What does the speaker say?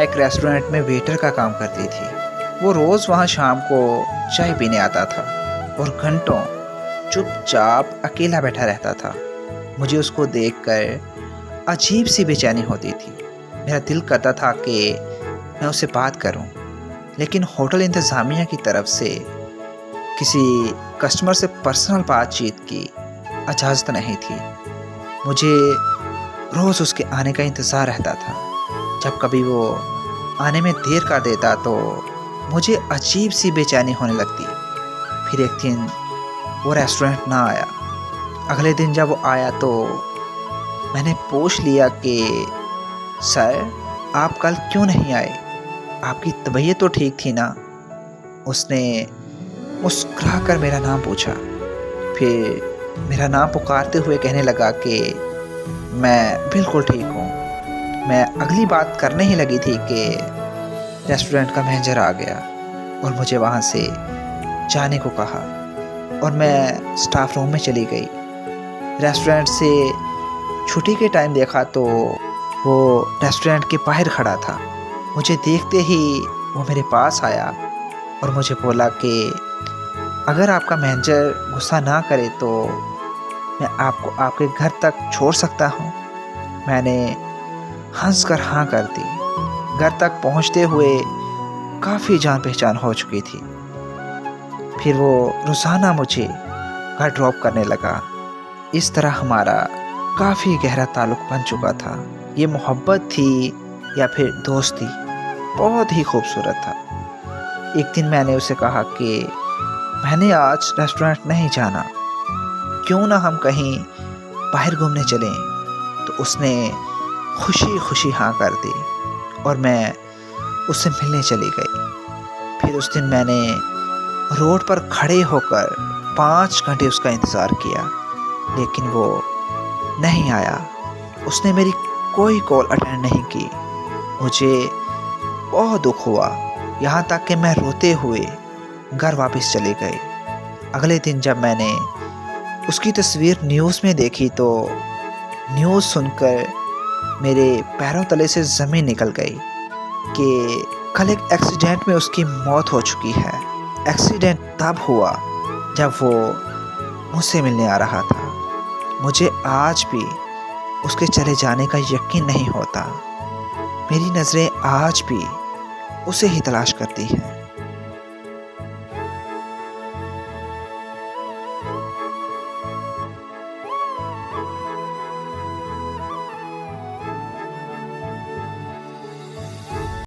मैं एक रेस्टोरेंट में वेटर का काम करती थी। वो रोज़ वहाँ शाम को चाय पीने आता था और घंटों चुपचाप अकेला बैठा रहता था। मुझे उसको देखकर अजीब सी बेचैनी होती थी। मेरा दिल करता था कि मैं उससे बात करूं, लेकिन होटल इंतज़ामिया की तरफ से किसी कस्टमर से पर्सनल बातचीत की इजाज़त नहीं थी। मुझे रोज़ उसके आने का इंतज़ार रहता था। जब कभी वो आने में देर कर देता तो मुझे अजीब सी बेचैनी होने लगती। फिर एक दिन वो रेस्टोरेंट ना आया। अगले दिन जब वो आया तो मैंने पूछ लिया कि सर, आप कल क्यों नहीं आए? आपकी तबीयत तो ठीक थी ना? उसने मुस्कुरा कर मेरा नाम पूछा। फिर मेरा नाम पुकारते हुए कहने लगा कि मैं बिल्कुल ठीक हूँ। मैं अगली बात करने ही लगी थी कि रेस्टोरेंट का मैनेजर आ गया और मुझे वहाँ से जाने को कहा और मैं स्टाफ रूम में चली गई। रेस्टोरेंट से छुट्टी के टाइम देखा तो वो रेस्टोरेंट के बाहर खड़ा था। मुझे देखते ही वो मेरे पास आया और मुझे बोला कि अगर आपका मैनेजर गुस्सा ना करे तो मैं आपको आपके घर तक छोड़ सकता हूँ। मैंने हंसकर हाँ कर दी। घर तक पहुँचते हुए काफ़ी जान पहचान हो चुकी थी। फिर वो रोज़ाना मुझे घर ड्रॉप करने लगा। इस तरह हमारा काफ़ी गहरा ताल्लुक़ बन चुका था। ये मोहब्बत थी या फिर दोस्ती, बहुत ही खूबसूरत था। एक दिन मैंने उसे कहा कि मैंने आज रेस्टोरेंट नहीं जाना, क्यों ना हम कहीं बाहर घूमने चलें? तो उसने खुशी खुशी हाँ कर दी और मैं उससे मिलने चली गई। फिर उस दिन मैंने रोड पर खड़े होकर 5 घंटे उसका इंतज़ार किया, लेकिन वो नहीं आया। उसने मेरी कोई कॉल अटेंड नहीं की। मुझे बहुत दुख हुआ, यहाँ तक कि मैं रोते हुए घर वापस चली गई। अगले दिन जब मैंने उसकी तस्वीर न्यूज़ में देखी तो न्यूज़ सुनकर मेरे पैरों तले से ज़मीन निकल गई कि कल एक एक्सीडेंट में उसकी मौत हो चुकी है। एक्सीडेंट तब हुआ जब वो मुझसे मिलने आ रहा था। मुझे आज भी उसके चले जाने का यकीन नहीं होता। मेरी नज़रें आज भी उसे ही तलाश करती हैं।